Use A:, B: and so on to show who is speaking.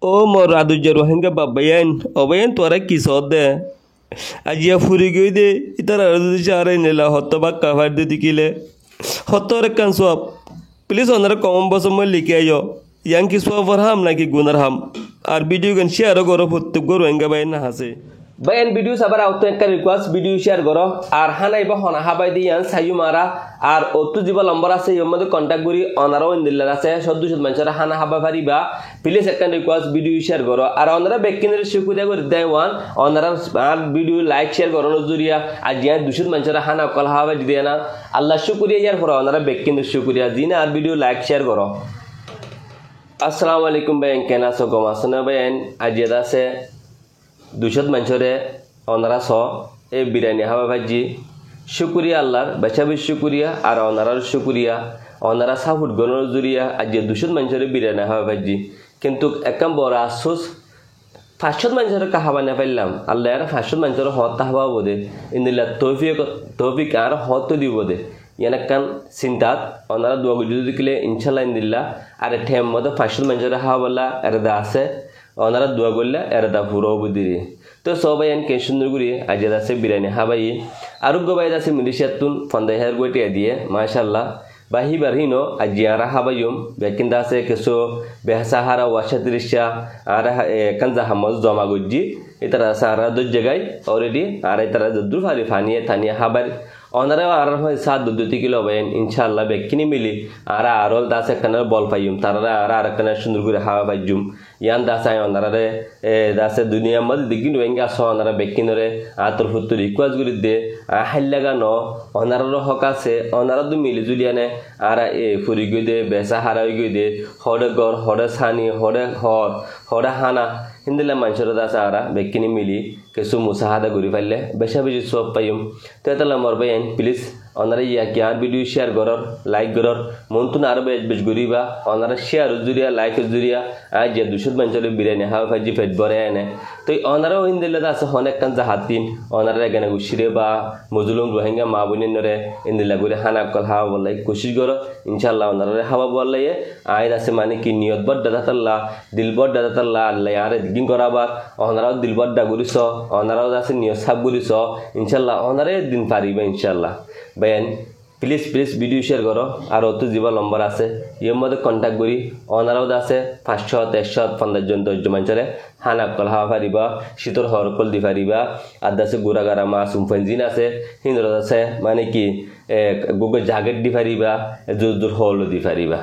A: O moradu rohingya babayan obayan tora kisode ajia furigide itara chare nela hotobak cover dikile hotore kan swap please onara kombo somo likayo yang ki swap farham na ki gunarham ar video gan share goro fotte goro enga bayna hase bayan video sabar auto ekka request video share goro ar hanai ba hona habai di yan sayu mara ar otu jiba number ase yomode contact guri onaro indilla ase soddu manchara hana haba fariba please ekka request video share goro ar onara bekkinere shikudia gori daiwan onara ar video like share goro no juriya ajiya dushud manchara hana kol haba diena allah shukriya yar for onara bekkinere shukriya dina ar video like share goro assalamu alaikum bayan kena so gomasna bayan ajiya se দুশত মানুষরে ওনারা স এই বিরিয়ানি হাওয়া ভাজি শুকরিয়া আল্লাহর বাঁচাবি শুকরিয়া আর ওনারার শুকরিয়া ওনারা সাফুট গণর জুরিয়া আজ দুশত মানুষরে বিরিয়ানি হাওয়া ভাজি কিন্তু একদম বড় আফসোস 500 মানুষের কাহাবা না পাইলাম আল্লাহ আর 500 মানুষের হত হাওয়া বদে ইনদিল্লাহ তৌফিক আর হত দিব দে ইয়ানকান চিন্তাত ওনারা দোয়া গুজু দিলে ইনশাআল্লাহ ইনদিল্লাহ আর ঠেম মতো 500 মানুষের হাওয়া বলা এরদা আছে ওনারা দোয়া করলে এরদা পুরো বুদিরে তো সবাই এন কে সুন্দর করে আজাদ আছে বিরিয়ানি হাবাই আরোগ্য বাইদ আছে মিলিশিয়াতুন 15000 গোটি দিয়ে মাশাআল্লাহ বাহি বারহিনো আজিয়ারা হাবাইম বেকিন্দা আছে কেসো বেহসাহারা ওয়াশাতিরিশা আর কানজা হামজ জমা গজ্জি ইতারা সারা দু জায়গায় অলরেডি আর ইতারা দুদুর ফারি ফানিয়ে থানিয়ে হাবার ওনারা আর হয় 7 কিলো বাইন ইনশাআল্লাহ বেকিনি মিলি আর আরল দাসে কানা বল পাইম তারা আর কানা সুন্দর করে হাওয়া পাইজুম ইয়ান দাসায় ওনারা দাসে দুনিয়া মধ্যে দিগিন ওয়েঙ্গা সো ওনারা বেকিনরে আতর ফুতুর রিকোয়েস্ট করে দে হাইলাগা ন ওনারা হক আছে ওনারা দু মিলি জুলিয়ানে আর ফুরি গই দে বেসা হারাই গই দে হড়ে গর হড়ে সানি হড়ে হানা হিন্দিলা মানুষের দাসে আর বেকিনি মিলি কিছু মুসাহাদা করি পাইলে বেশা বেশি সব পাইম তো তাহলে আমার ভাই প্লিজ ওনারা ইয়া কি আর ভিডিও শেয়ার করর লাইক করর মন তুন আর বেশ গরিবা ওনারা শেয়ার জুরিয়া লাইক জুরিয়া আজ যে 200 মানুষের বিরিয়ানি হাওয়া ভাজি ফেট বরে এনে তো ওনারাও হিন্দিলা দাসে অনেক কান জাহাতিন ওনারা এখানে গুছিরে বা মজলুম রোহিঙ্গা মা বোনেরে ইন্দিলা করে হানা কল হাওয়া বলাই কোশিশ করো ইনশাআল্লাহ ওনারা হাওয়া বলাই আয় দাসে মানে কি নিয়ত বড় দাতাল্লাহ দিল বড় দাতাল্লাহ আল্লাহ আর দিন করাবার ওনারাও দিল বড় দাগুরিস ওনারাও দাসে নিয়ত সাব গুরিস ইনশাআল্লাহ ওনারা দিন পারিবে ইনশাআল্লাহ বায়ান প্লিজ ভিডিও শেয়ার করো আর অত জীবা নম্বর আছে এর মধ্যে কন্টাক্ট করি ওনারাও আছে 500 150 50 জন 10 জন মানুষরে হানা কল হাওয়া পারিবা শীতর হর কল দি পারিবা আর দাসে গুড়াগারা মাছ উমফানজিন আছে হিন্দর আছে মানে কি গুগল জাগেট দি পারিবা জোর হল দি পারিবা